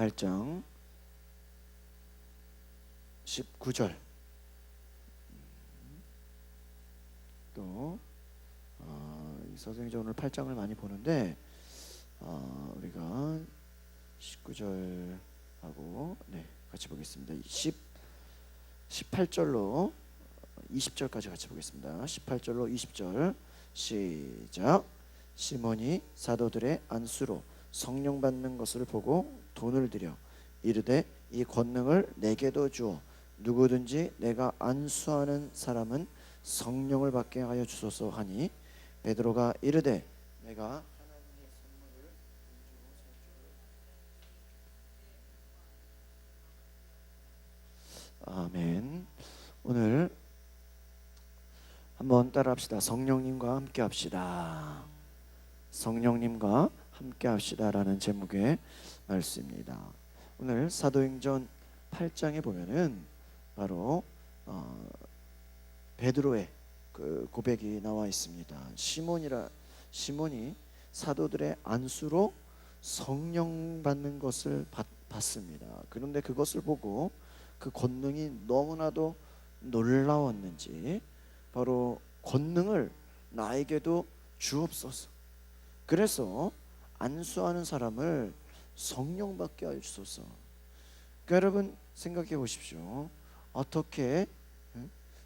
8장 19절 또 이 사도행전 오늘 8장을 많이 보는데 우리가 19절하고 같이 보겠습니다. 18절로 20절까지 같이 보겠습니다. 18절로 20절 시작. 시몬이 사도들의 안수로 성령 받는 것을 보고 돈을 들여 이르되 이 권능을 내게도 주어 누구든지 내가 안수하는 사람은 성령을 받게 하여 주소서 하니 베드로가 이르되 내가 아멘. 오늘 한번 따라합시다. 성령님과 함께 합시다. 성령님과 함께 합시다라는 제목의 말씀입니다. 오늘 사도행전 8장에 보면은 바로 베드로의 그 고백이 나와 있습니다. 시몬이 사도들의 안수로 성령 받는 것을 봤습니다. 그런데 그것을 보고 그 권능이 너무나도 놀라웠는지 바로 권능을 나에게도 주옵소서. 그래서 안수하는 사람을 성령 받게 하여 주소서. 그러니까 여러분 생각해 보십시오. 어떻게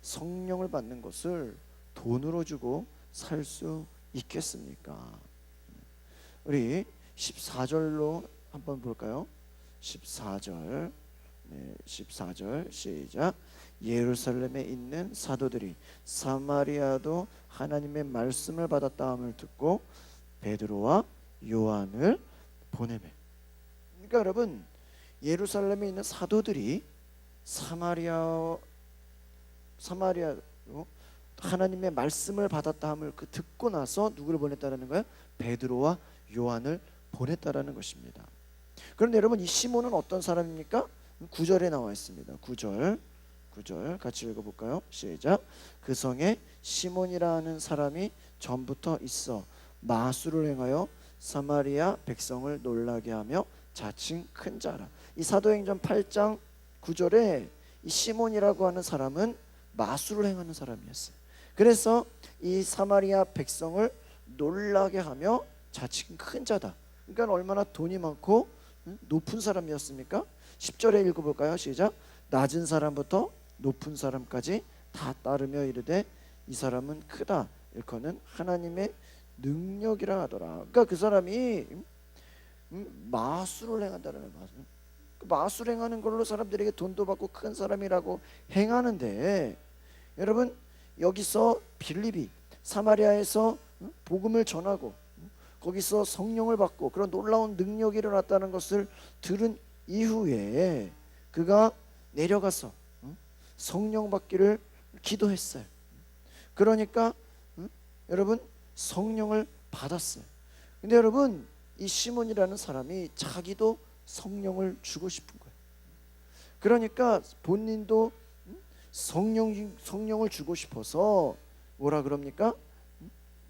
성령을 받는 것을 돈으로 주고 살 수 있겠습니까? 우리 14절로 한번 볼까요? 14절 14절 시작. 예루살렘에 있는 사도들이 사마리아도 하나님의 말씀을 받았다 함을 듣고 베드로와 요한을 보내매. 그러니까 여러분 예루살렘에 있는 사도들이 사마리아로 하나님의 말씀을 받았다 함을 듣고 나서 누구를 보냈다라는 거예요? 베드로와 요한을 보냈다라는 것입니다. 그런데 여러분 이 시몬은 어떤 사람입니까? 9절에 나와 있습니다. 9절 같이 읽어볼까요? 시작. 그 성에 시몬이라는 사람이 전부터 있어 마술을 행하여 사마리아 백성을 놀라게 하며 자칭 큰 자라. 이 사도행전 8장 9절에 이 시몬이라고 하는 사람은 마술을 행하는 사람이었어요. 그래서 이 사마리아 백성을 놀라게 하며 자칭 큰 자다. 그러니까 얼마나 돈이 많고 높은 사람이었습니까? 10절에 읽어볼까요? 시작. 낮은 사람부터 높은 사람까지 다 따르며 이르되 이 사람은 크다. 일컫는 하나님의 능력이라 하더라. 그러니까 그 사람이 마술을 행한다는 마술. 마술 행하는 걸로 사람들에게 돈도 받고 큰 사람이라고 행하는데 여러분 여기서 빌립이 사마리아에서 복음을 전하고 거기서 성령을 받고 그런 놀라운 능력이 일어났다는 것을 들은 이후에 그가 내려가서 성령 받기를 기도했어요. 그러니까 여러분 성령을 받았어요. 근데 여러분 이 시몬이라는 사람이 자기도 성령을 주고 싶은 거예요. 그러니까 본인도 성령을 주고 싶어서 뭐라 그럽니까?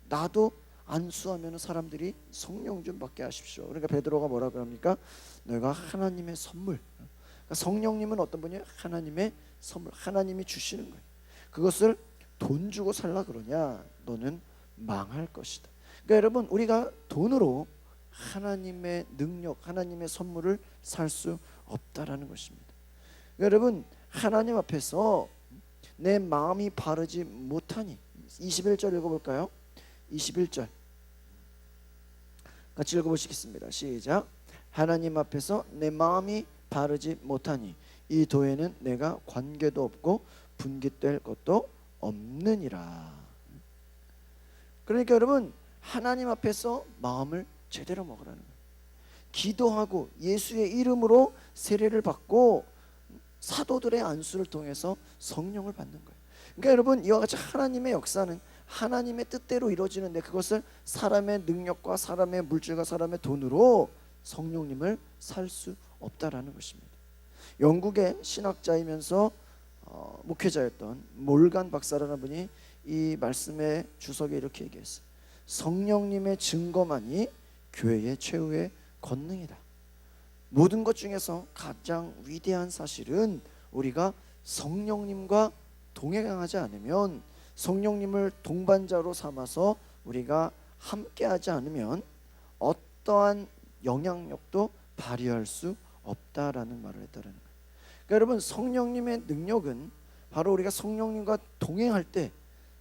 나도 안수하면 사람들이 성령 좀 받게 하십시오. 그러니까 베드로가 뭐라 그럽니까? 너희가 하나님의 선물. 그러니까 성령님은 어떤 분이에요? 하나님의 선물. 하나님이 주시는 거예요. 그것을 돈 주고 살라 그러냐? 너는 망할 것이다. 그러니까 여러분 우리가 돈으로 하나님의 능력, 하나님의 선물을 살 수 없다라는 것입니다. 그러니까 여러분 하나님 앞에서 내 마음이 바르지 못하니 21절 읽어볼까요? 21절 같이 읽어보시겠습니다. 시작. 하나님 앞에서 내 마음이 바르지 못하니 이 도에는 내가 관계도 없고 분깃될 것도 없느니라. 그러니까 여러분 하나님 앞에서 마음을 제대로 먹으라는 거예요. 기도하고 예수의 이름으로 세례를 받고 사도들의 안수를 통해서 성령을 받는 거예요. 그러니까 여러분 이와 같이 하나님의 역사는 하나님의 뜻대로 이루어지는데 그것을 사람의 능력과 사람의 물질과 사람의 돈으로 성령님을 살 수 없다라는 것입니다. 영국의 신학자이면서 목회자였던 몰간 박사라는 분이 이 말씀의 주석에 이렇게 얘기했어요. 성령님의 증거만이 교회의 최후의 권능이다. 모든 것 중에서 가장 위대한 사실은 우리가 성령님과 동행하지 않으면, 성령님을 동반자로 삼아서 우리가 함께하지 않으면 어떠한 영향력도 발휘할 수 없다라는 말을 했다는 거예요. 그러니까 여러분, 성령님의 능력은 바로 우리가 성령님과 동행할 때,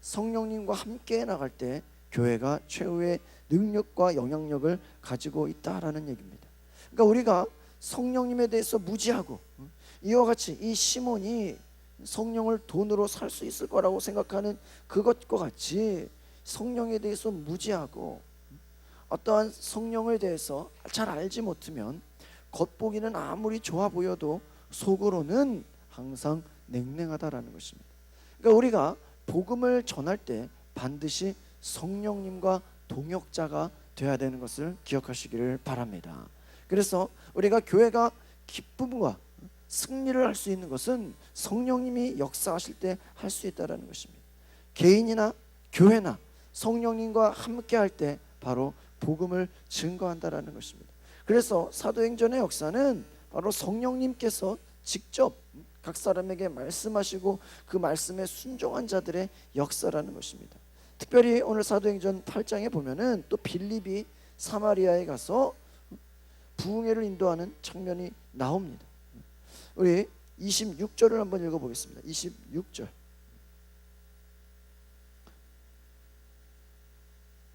성령님과 함께 나갈 때 교회가 최후의 능력과 영향력을 가지고 있다라는 얘기입니다. 그러니까 우리가 성령님에 대해서 무지하고, 이와 같이 이 시몬이 성령을 돈으로 살 수 있을 거라고 생각하는 그것과 같이 성령에 대해서 무지하고 어떠한 성령에 대해서 잘 알지 못하면 겉보기는 아무리 좋아 보여도 속으로는 항상 냉랭하다라는 것입니다. 그러니까 우리가 복음을 전할 때 반드시 성령님과 동역자가 되어야 되는 것을 기억하시기를 바랍니다. 그래서 우리가 교회가 기쁨과 승리를 할 수 있는 것은 성령님이 역사하실 때 할 수 있다는 것입니다. 개인이나 교회나 성령님과 함께 할 때 바로 복음을 증거한다는 것입니다. 그래서 사도행전의 역사는 바로 성령님께서 직접 각 사람에게 말씀하시고 그 말씀에 순종한 자들의 역사라는 것입니다. 특별히 오늘 사도행전 8장에 보면은 또 빌립이 사마리아에 가서 부흥회를 인도하는 장면이 나옵니다. 우리 26절을 한번 읽어보겠습니다. 26절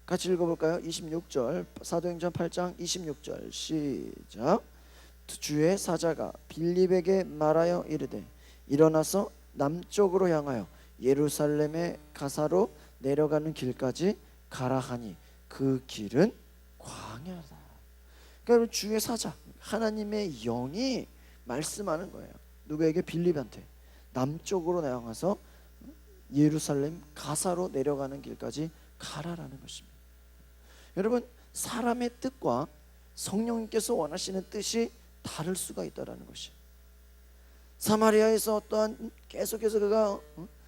같이 읽어볼까요? 26절 사도행전 8장 26절 시작. 주의 사자가 빌립에게 말하여 이르되 일어나서 남쪽으로 향하여 예루살렘의 가사로 내려가는 길까지 가라 하니 그 길은 광야다. 그러니까 주의 사자, 하나님의 영이 말씀하는 거예요. 누구에게? 빌립한테. 남쪽으로 향해서 예루살렘 가사로 내려가는 길까지 가라라는 것입니다. 여러분, 사람의 뜻과 성령님께서 원하시는 뜻이 다를 수가 있다라는 것이에요. 사마리아에서 어떠한 계속해서 그가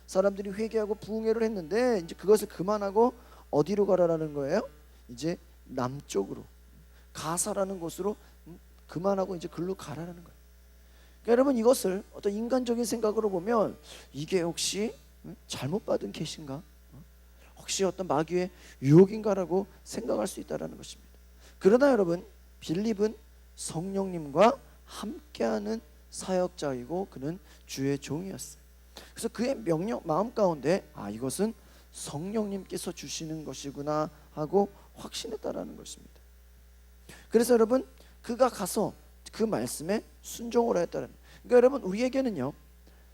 사람들이 회개하고 부흥회를 했는데 이제 그것을 그만하고 어디로 가라라는 거예요? 이제 남쪽으로, 가사라는 곳으로 그만하고 이제 글로 가라라는 거예요. 그러니까 여러분, 이것을 어떤 인간적인 생각으로 보면 이게 혹시 잘못 받은 계신가? 혹시 어떤 마귀의 유혹인가라고 생각할 수 있다는 것입니다. 그러나 여러분, 빌립은 성령님과 함께하는 사역자이고 그는 주의 종이었어요. 그래서 그의 명령 마음 가운데 이것은 성령님께서 주시는 것이구나 하고 확신했다라는 것입니다. 그래서 여러분, 그가 가서 그 말씀에 순종을 했다는 거예요. 그러니까 여러분, 우리에게는요,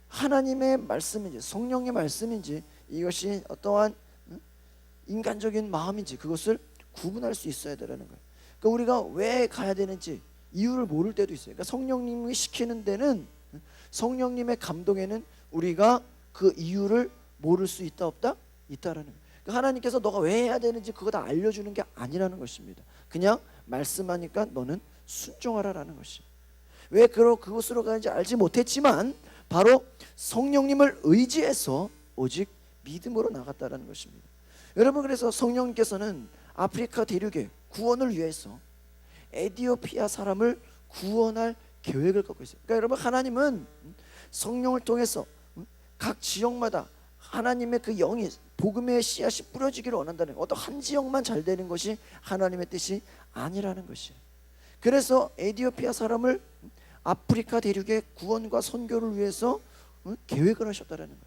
하나님의 말씀인지 성령의 말씀인지 이것이 어떠한 인간적인 마음인지 그것을 구분할 수 있어야 되라는 거예요. 그러니까 우리가 왜 가야 되는지 이유를 모를 때도 있어요. 그러니까 성령님이 시키는 데는, 성령님의 감동에는 우리가 그 이유를 모를 수 있다 없다? 있다라는 거예요. 그러니까 하나님께서 너가 왜 해야 되는지 그거 다 알려주는 게 아니라는 것입니다. 그냥 말씀하니까 너는 순종하라라는 것이에요. 왜 그곳으로 가는지 알지 못했지만 바로 성령님을 의지해서 오직 믿음으로 나갔다라는 것입니다. 여러분, 그래서 성령님께서는 아프리카 대륙의 구원을 위해서 에티오피아 사람을 구원할 계획을 갖고 있어요. 그러니까 여러분, 하나님은 성령을 통해서 각 지역마다 하나님의 그 영이, 복음의 씨앗이 뿌려지기를 원한다는 거예요. 어떤 한 지역만 잘 되는 것이 하나님의 뜻이 아니라는 것이에요. 그래서 에티오피아 사람을 아프리카 대륙의 구원과 선교를 위해서 계획을 하셨다는 거예요.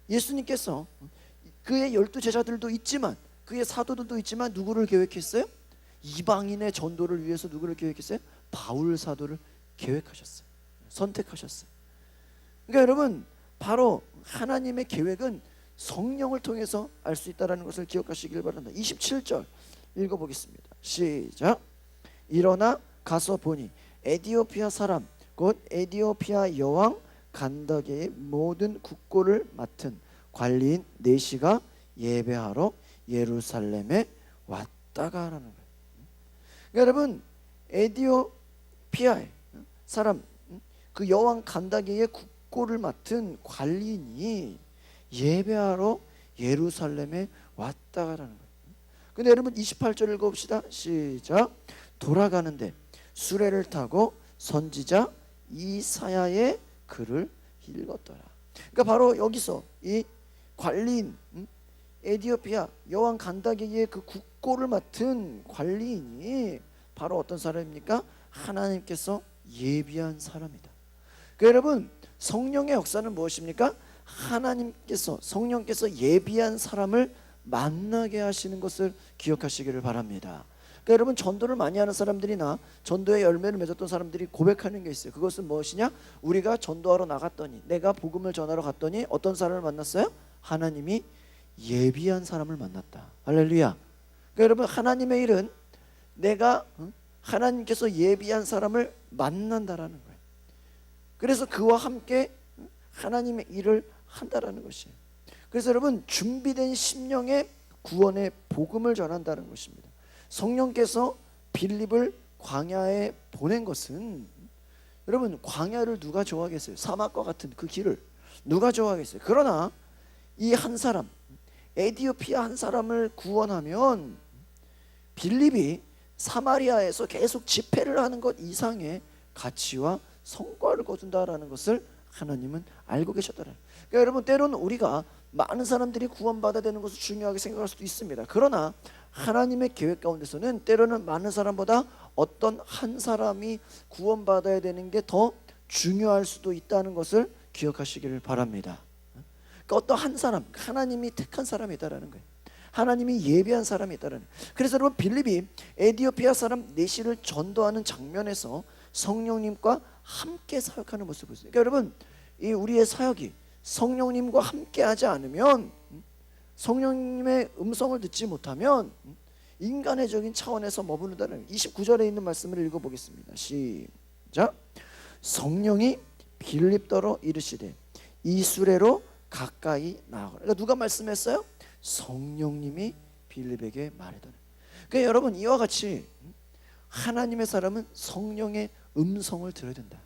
예수님께서 그의 12 제자들도 있지만, 그의 사도들도 있지만 누구를 계획했어요? 이방인의 전도를 위해서 누구를 계획했어요? 바울 사도를 계획하셨어요. 선택하셨어요. 그러니까 여러분, 바로 하나님의 계획은 성령을 통해서 알 수 있다는 것을 기억하시길 바랍니다. 27절 읽어보겠습니다. 시작. 일어나 가서 보니 에티오피아 사람 곧 에티오피아 여왕 간다게의 모든 국고를 맡은 관리인 네시가 예배하러 예루살렘에 왔다가라는 거예요. 그러니까 여러분, 에티오피아의 사람, 그 여왕 간다게의 국고를 맡은 관리인이 예배하러 예루살렘에 왔다가라는 거예요. 근데 여러분, 28절 읽어봅시다. 시작. 돌아가는데 수레를 타고 선지자 이사야의 글을 읽었더라. 그러니까 바로 여기서 이 관리인, 에디오피아 여왕 간다게의 그 국고를 맡은 관리인이 바로 어떤 사람입니까? 하나님께서 예비한 사람이다. 그러니까 여러분, 성령의 역사는 무엇입니까? 하나님께서, 성령께서 예비한 사람을 만나게 하시는 것을 기억하시기를 바랍니다. 그러니까 여러분, 전도를 많이 하는 사람들이나 전도의 열매를 맺었던 사람들이 고백하는 게 있어요. 그것은 무엇이냐? 우리가 전도하러 나갔더니, 내가 복음을 전하러 갔더니 어떤 사람을 만났어요? 하나님이 예비한 사람을 만났다. 할렐루야. 그러니까 여러분, 하나님의 일은 내가 하나님께서 예비한 사람을 만난다라는 거예요. 그래서 그와 함께 하나님의 일을 한다라는 것이에요. 그래서 여러분, 준비된 심령의 구원의 복음을 전한다는 것입니다. 성령께서 빌립을 광야에 보낸 것은, 여러분, 광야를 누가 좋아하겠어요? 사막과 같은 그 길을 누가 좋아하겠어요? 그러나 이 한 사람, 에디오피아 한 사람을 구원하면 빌립이 사마리아에서 계속 집회를 하는 것 이상의 가치와 성과를 거둔다라는 것을 하나님은 알고 계셨더라. 그러니까 여러분, 때로는 우리가 많은 사람들이 구원받아야 되는 것을 중요하게 생각할 수도 있습니다. 그러나 하나님의 계획 가운데서는 때로는 많은 사람보다 어떤 한 사람이 구원받아야 되는 게 더 중요할 수도 있다는 것을 기억하시기를 바랍니다. 그러니까 어떤 한 사람, 하나님이 택한 사람이 있다라는 거예요. 하나님이 예비한 사람이 있다라는 거예요. 그래서 여러분, 빌립이 에디오피아 사람 내시를 전도하는 장면에서 성령님과 함께 사역하는 모습을 보세요. 그러니까 여러분, 이 우리의 사역이 성령님과 함께 하지 않으면, 성령님의 음성을 듣지 못하면 인간의적인 차원에서 머무른다는, 29절에 있는 말씀을 읽어보겠습니다. 시작. 성령이 빌립더러 이르시되 이 수레로 가까이 나아가라. 그러니까 누가 말씀했어요? 성령님이 빌립에게 말하더라. 그러니까 여러분, 이와 같이 하나님의 사람은 성령의 음성을 들어야 된다.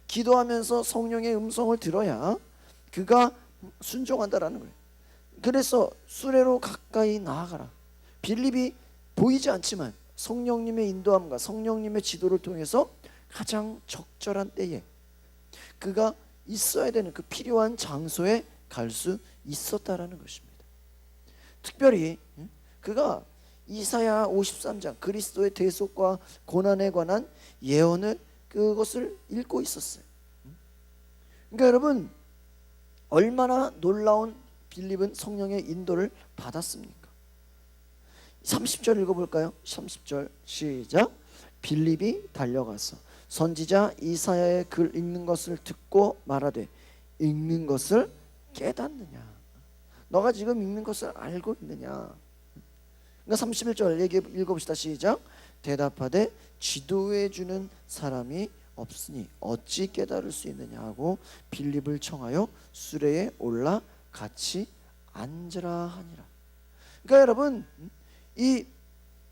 기도하면서 성령의 음성을 들어야 그가 순종한다라는 거예요. 그래서 수레로 가까이 나아가라. 빌립이 보이지 않지만 성령님의 인도함과 성령님의 지도를 통해서 가장 적절한 때에 그가 있어야 되는 그 필요한 장소에 갈 수 있었다라는 것입니다. 특별히 그가 이사야 53장 그리스도의 대속과 고난에 관한 예언을, 그것을 읽고 있었어요. 그러니까 여러분, 얼마나 놀라운 빌립은 성령의 인도를 받았습니까? 30절 읽어볼까요? 30절 시작. 빌립이 달려가서 선지자 이사야의 글 읽는 것을 듣고 말하되 읽는 것을 깨닫느냐? 너가 지금 읽는 것을 알고 있느냐? 그러니까 31절 읽어봅시다. 시작. 대답하되 지도해 주는 사람이 없으니 어찌 깨달을 수 있느냐 하고 빌립을 청하여 수레에 올라 같이 앉으라 하니라. 그러니까 여러분, 이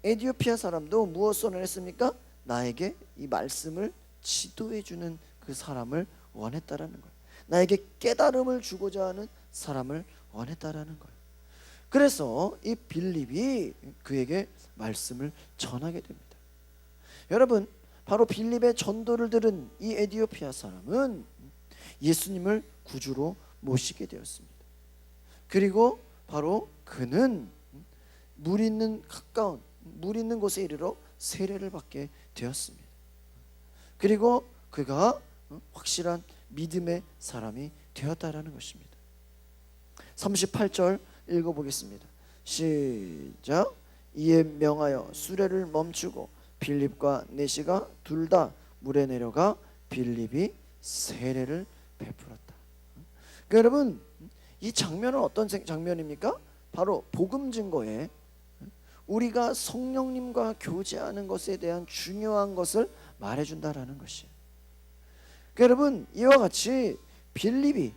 에디오피아 사람도 무엇을 원했습니까? 나에게 이 말씀을 지도해 주는 그 사람을 원했다라는 거예요. 나에게 깨달음을 주고자 하는 사람을 원했다라는 거예요. 그래서 이 빌립이 그에게 말씀을 전하게 됩니다. 여러분, 바로 빌립의 전도를 들은 이 에디오피아 사람은 예수님을 구주로 모시게 되었습니다. 그리고 바로 그는 물 있는 가까운 물 있는 곳에 이르러 세례를 받게 되었습니다. 그리고 그가 확실한 믿음의 사람이 되었다라는 것입니다. 38절 읽어보겠습니다. 시작. 이에 명하여 수레를 멈추고 빌립과 내시가 둘 다 물에 내려가 빌립이 세례를 베풀었다. 그러니까 여러분, 이 장면은 어떤 장면입니까? 바로 복음 증거에 우리가 성령님과 교제하는 것에 대한 중요한 것을 말해준다라는 것이에요. 그러니까 여러분, 이와 같이 빌립이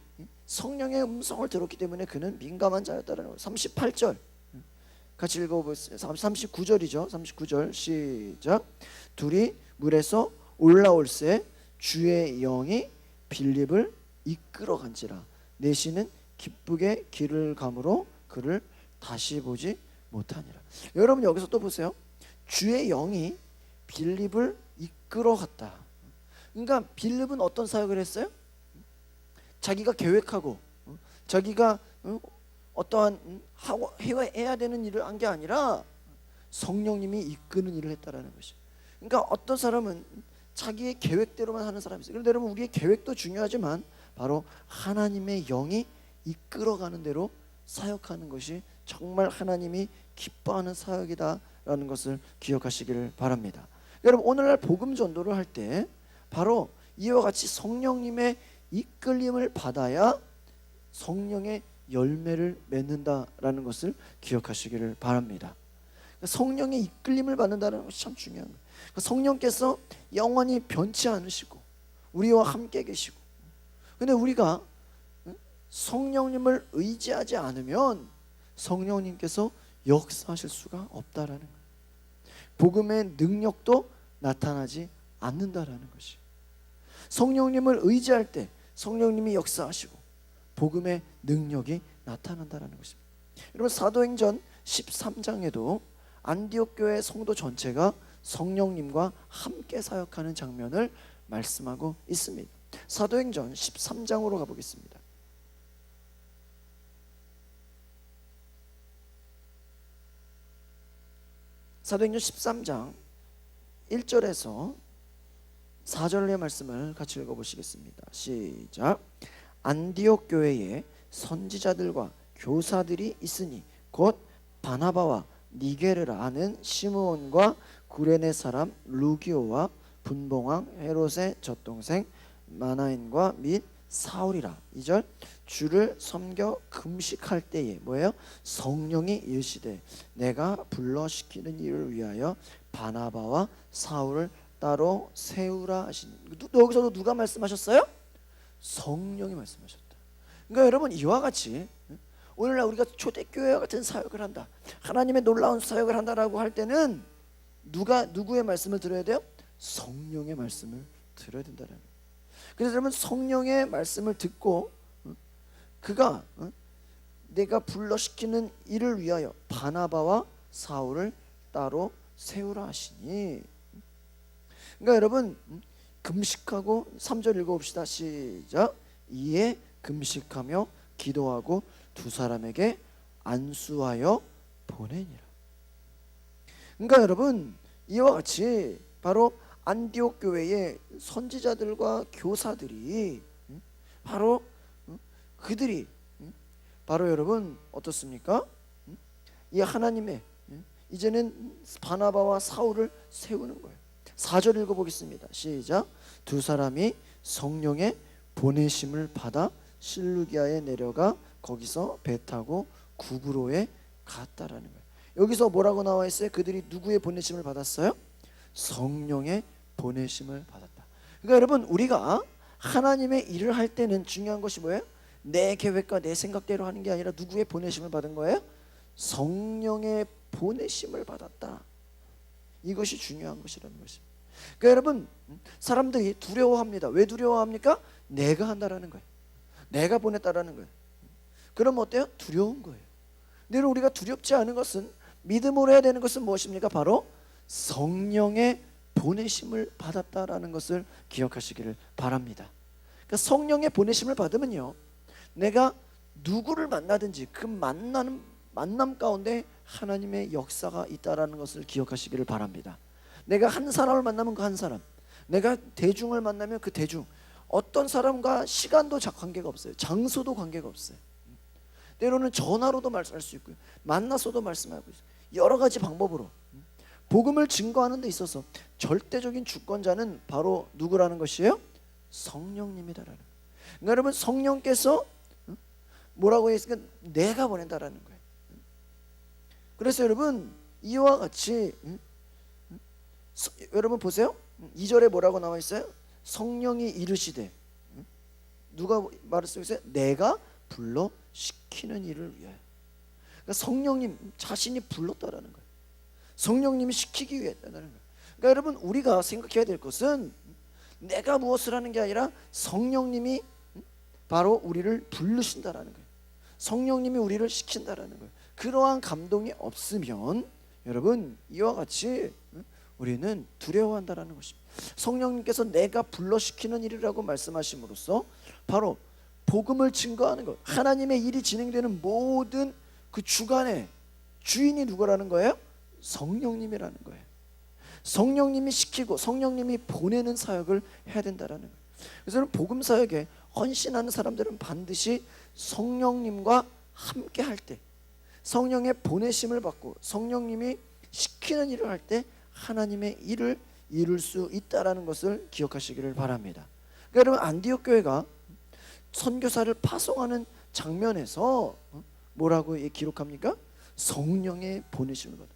성령의 음성을 들었기 때문에 그는 민감한 자였다라는 거예요. 38절 같이 읽어보세요. 39절이죠. 39절 시작. 둘이 물에서 올라올새 주의 영이 빌립을 이끌어 간지라 내시는 기쁘게 길을 가므로 그를 다시 보지 못하니라. 여러분, 여기서 또 보세요. 주의 영이 빌립을 이끌어갔다. 그러니까 빌립은 어떤 사역을 했어요? 자기가 계획하고 자기가 어떠한 하고 해야 되는 일을 한 게 아니라 성령님이 이끄는 일을 했다라는 것이. 그러니까 어떤 사람은 자기의 계획대로만 하는 사람이 있어요. 그런데 여러분, 우리의 계획도 중요하지만 바로 하나님의 영이 이끌어가는 대로 사역하는 것이 정말 하나님이 기뻐하는 사역이다라는 것을 기억하시기를 바랍니다. 여러분, 오늘날 복음 전도를 할 때 바로 이와 같이 성령님의 이끌림을 받아야 성령의 열매를 맺는다라는 것을 기억하시기를 바랍니다. 성령의 이끌림을 받는다는 것이 참 중요한 거예요. 성령께서 영원히 변치 않으시고 우리와 함께 계시고, 근데 우리가 성령님을 의지하지 않으면 성령님께서 역사하실 수가 없다라는 거예요. 복음의 능력도 나타나지 않는다라는 것이. 성령님을 의지할 때 성령님이 역사하시고 복음의 능력이 나타난다라는 것입니다. 여러분, 사도행전 13장에도 안디옥 교회 성도 전체가 성령님과 함께 사역하는 장면을 말씀하고 있습니다. 사도행전 13장으로 가보겠습니다. 사도행전 13장 1절에서 4절의 말씀을 같이 읽어보시겠습니다. 시작. 안디옥 교회에 선지자들과 교사들이 있으니 곧 바나바와 니게르라 하는 시므온과 구레네 사람 루기오와 분봉왕 헤롯의 젖동생 마나인과 및 사울이라. 2절. 주를 섬겨 금식할 때에 뭐예요? 성령이 이르시되 내가 불러시키는 일을 위하여 바나바와 사울을 따로 세우라 하시니. 여기서도 누가 말씀하셨어요? 성령이 말씀하셨다. 그러니까 여러분, 이와 같이 오늘날 우리가 초대교회와 같은 사역을 한다, 하나님의 놀라운 사역을 한다라고 할 때는 누구의 말씀을 들어야 돼요? 성령의 말씀을 들어야 된다는 거예요. 그래서 여러분, 성령의 말씀을 듣고 그가 내가 불러시키는 일을 위하여 바나바와 사울을 따로 세우라 하시니. 그러니까 여러분, 금식하고 3절 읽어봅시다. 시작. 이에 금식하며 기도하고 두 사람에게 안수하여 보내니라. 그러니까 여러분, 이와 같이 바로 안디옥 교회의 선지자들과 교사들이 바로 그들이 바로 여러분 어떻습니까? 이 하나님의 이제는 바나바와 사울을 세우는 거예요. 4절 읽어보겠습니다. 시작. 두 사람이 성령의 보내심을 받아 실루기아에 내려가 거기서 배 타고 구브로에 갔다라는 거예요. 여기서 뭐라고 나와 있어요? 그들이 누구의 보내심을 받았어요? 성령의 보내심을 받았다. 그러니까 여러분, 우리가 하나님의 일을 할 때는 중요한 것이 뭐예요? 내 계획과 내 생각대로 하는 게 아니라 누구의 보내심을 받은 거예요? 성령의 보내심을 받았다. 이것이 중요한 것이라는 것입니다. 그러니까 여러분, 사람들이 두려워합니다. 왜 두려워합니까? 내가 한다라는 거예요. 내가 보냈다라는 거예요. 그럼 어때요? 두려운 거예요. 근데 우리가 두렵지 않은 것은, 믿음으로 해야 되는 것은 무엇입니까? 바로 성령의 보내심을 받았다라는 것을 기억하시기를 바랍니다. 그러니까 성령의 보내심을 받으면요, 내가 누구를 만나든지 그 만남 가운데 하나님의 역사가 있다라는 것을 기억하시기를 바랍니다. 내가 한 사람을 만나면 그 한 사람, 내가 대중을 만나면 그 대중, 어떤 사람과 시간도 관계가 없어요. 장소도 관계가 없어요. 때로는 전화로도 말씀할 수 있고요, 만나서도 말씀하고 있어요. 여러 가지 방법으로 복음을 증거하는 데 있어서 절대적인 주권자는 바로 누구라는 것이에요? 성령님이다라는 거예요. 그러니까 여러분, 성령께서 뭐라고 했으니까 내가 보낸다라는 거예요. 그래서 여러분, 이와 같이 여러분 보세요. 2절에 뭐라고 나와 있어요? 성령이 이르시되, 누가 말을 쓰고 있어요? 내가 불러 시키는 일을 위하여. 그러니까 성령님 자신이 불렀다라는 거예요. 성령님이 시키기 위해 했다는 거예요. 그러니까 여러분, 우리가 생각해야 될 것은 내가 무엇을 하는 게 아니라 성령님이 바로 우리를 부르신다라는 거예요. 성령님이 우리를 시킨다라는 거예요. 그러한 감동이 없으면 여러분, 이와 같이 우리는 두려워한다라는 것입니다. 성령님께서 내가 불러시키는 일이라고 말씀하심으로써 바로 복음을 증거하는 것, 하나님의 일이 진행되는 모든 그 주관의 주인이 누구라는 거예요? 성령님이라는 거예요. 성령님이 시키고 성령님이 보내는 사역을 해야 된다라는 거예요. 그래서 복음 사역에 헌신하는 사람들은 반드시 성령님과 함께 할 때, 성령의 보내심을 받고 성령님이 시키는 일을 할 때 하나님의 일을 이룰 수 있다라는 것을 기억하시기를 바랍니다. 그러니까 여러분, 안디옥 교회가 선교사를 파송하는 장면에서 뭐라고 기록합니까? 성령의 보내심을 받아.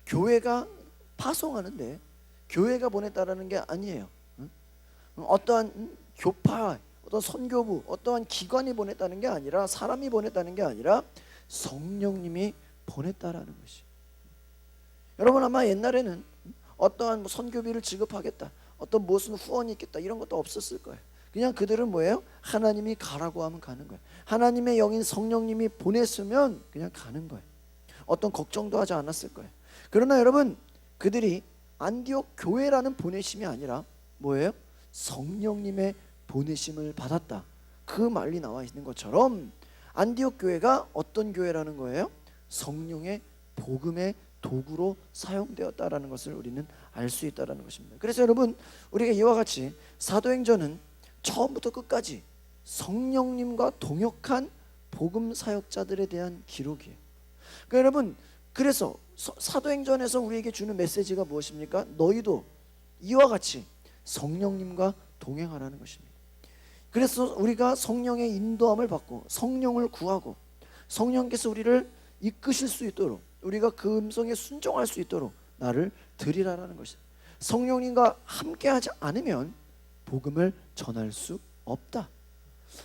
교회가 파송하는데 교회가 보냈다라는 게 아니에요. 어떠한 교파, 어떤 선교부, 어떠한 기관이 보냈다는 게 아니라, 사람이 보냈다는 게 아니라 성령님이 보냈다라는 것이. 여러분, 아마 옛날에는 어떠한 선교비를 지급하겠다, 어떤 무슨 후원이 있겠다, 이런 것도 없었을 거예요. 그냥 그들은 뭐예요? 하나님이 가라고 하면 가는 거예요. 하나님의 영인 성령님이 보냈으면 그냥 가는 거예요. 어떤 걱정도 하지 않았을 거예요. 그러나 여러분, 그들이 안디옥 교회라는 보내심이 아니라 뭐예요? 성령님의 보내심을 받았다, 그 말이 나와 있는 것처럼 안디옥 교회가 어떤 교회라는 거예요? 성령의 복음의 도구로 사용되었다라는 것을 우리는 알 수 있다라는 것입니다. 그래서 여러분, 우리가 이와 같이 사도행전은 처음부터 끝까지 성령님과 동역한 복음 사역자들에 대한 기록이에요. 그러니까 여러분, 그래서 사도행전에서 우리에게 주는 메시지가 무엇입니까? 너희도 이와 같이 성령님과 동행하라는 것입니다. 그래서 우리가 성령의 인도함을 받고 성령을 구하고 성령께서 우리를 이끄실 수 있도록, 우리가 그 음성에 순종할 수 있도록 나를 드리라라는 것이다. 성령님과 함께하지 않으면 복음을 전할 수 없다.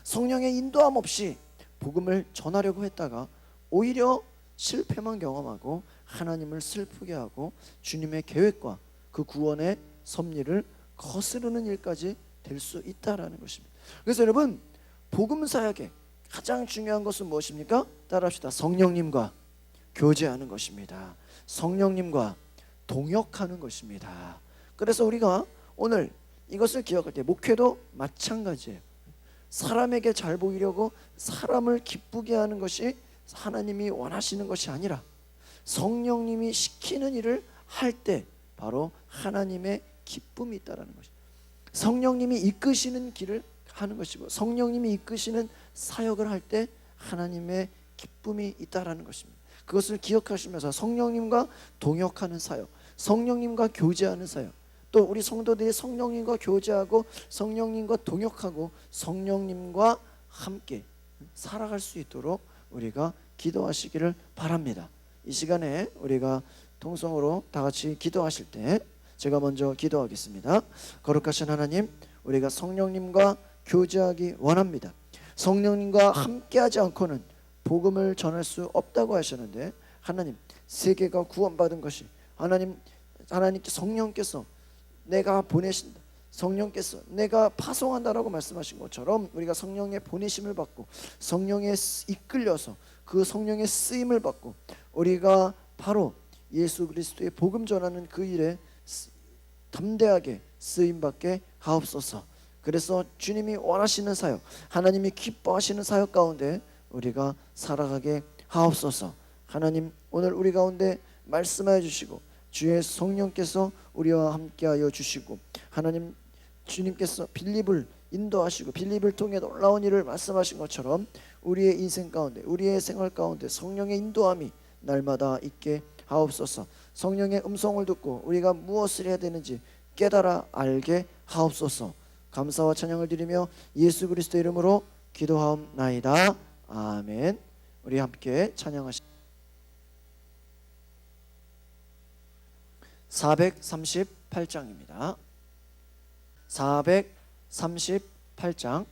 성령의 인도함 없이 복음을 전하려고 했다가 오히려 실패만 경험하고 하나님을 슬프게 하고 주님의 계획과 그 구원의 섭리를 거스르는 일까지 될 수 있다라는 것입니다. 그래서 여러분, 복음 사역의 가장 중요한 것은 무엇입니까? 따라합시다. 성령님과 교제하는 것입니다. 성령님과 동역하는 것입니다. 그래서 우리가 오늘 이것을 기억할 때, 목회도 마찬가지예요. 사람에게 잘 보이려고 사람을 기쁘게 하는 것이 하나님이 원하시는 것이 아니라 성령님이 시키는 일을 할 때 바로 하나님의 기쁨이 있다라는 것입니다. 성령님이 이끄시는 길을 하는 것이고 성령님이 이끄시는 사역을 할 때 하나님의 기쁨이 있다라는 것입니다. 그것을 기억하시면서 성령님과 동역하는 사역, 성령님과 교제하는 사역, 또 우리 성도들이 성령님과 교제하고 성령님과 동역하고 성령님과 함께 살아갈 수 있도록 우리가 기도하시기를 바랍니다. 이 시간에 우리가 통성으로 다 같이 기도하실 때 제가 먼저 기도하겠습니다. 거룩하신 하나님, 우리가 성령님과 교제하기 원합니다. 성령님과 함께하지 않고는 복음을 전할 수 없다고 하셨는데, 하나님, 세계가 구원받은 것이 하나님께 성령께서 내가 보내신다, 성령께서 내가 파송한다라고 말씀하신 것처럼 우리가 성령의 보내심을 받고 성령에 이끌려서 그 성령의 쓰임을 받고 우리가 바로 예수 그리스도의 복음 전하는 그 일에 담대하게 쓰임받게 하옵소서. 그래서 주님이 원하시는 사역, 하나님이 기뻐하시는 사역 가운데 우리가 살아가게 하옵소서. 하나님, 오늘 우리 가운데 말씀하여 주시고 주의 성령께서 우리와 함께하여 주시고, 하나님 주님께서 빌립을 인도하시고 빌립을 통해 놀라운 일을 말씀하신 것처럼 우리의 인생 가운데, 우리의 생활 가운데 성령의 인도함이 날마다 있게 하옵소서. 성령의 음성을 듣고 우리가 무엇을 해야 되는지 깨달아 알게 하옵소서. 감사와 찬양을 드리며 예수 그리스도 이름으로 기도하옵나이다. 아멘. 우리 함께 찬양하시 438장입니다. 438장.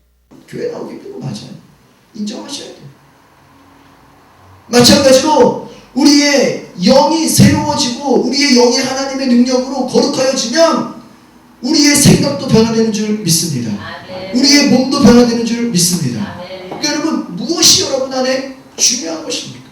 교회 나오기 힘든 거 맞아요. 인정하셔야 돼요. 마찬가지로 우리의 영이 새로워지고 우리의 영이 하나님의 능력으로 거룩하여지면 우리의 생각도 변화되는 줄 믿습니다. 아멘. 우리의 몸도 변화되는 줄 믿습니다. 그러니까 여러분, 무엇이 여러분 안에 중요한 것입니까?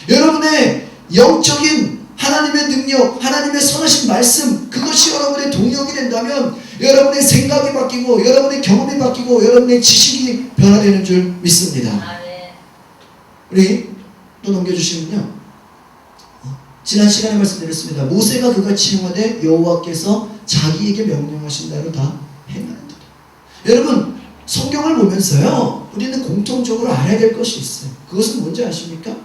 여러분의 영적인 하나님의 능력, 하나님의 선하신 말씀, 그것이 여러분의 동력이 된다면 여러분의 생각이 바뀌고 여러분의 경험이 바뀌고 여러분의 지식이 변화되는 줄 믿습니다. 우리 또 넘겨주시면요, 지난 시간에 말씀드렸습니다. 모세가 그같이 행하되 여호와께서 자기에게 명령하신 대로 다 행하는도다. 여러분, 성경을 보면서요, 우리는 공통적으로 알아야 될 것이 있어요. 그것은 뭔지 아십니까?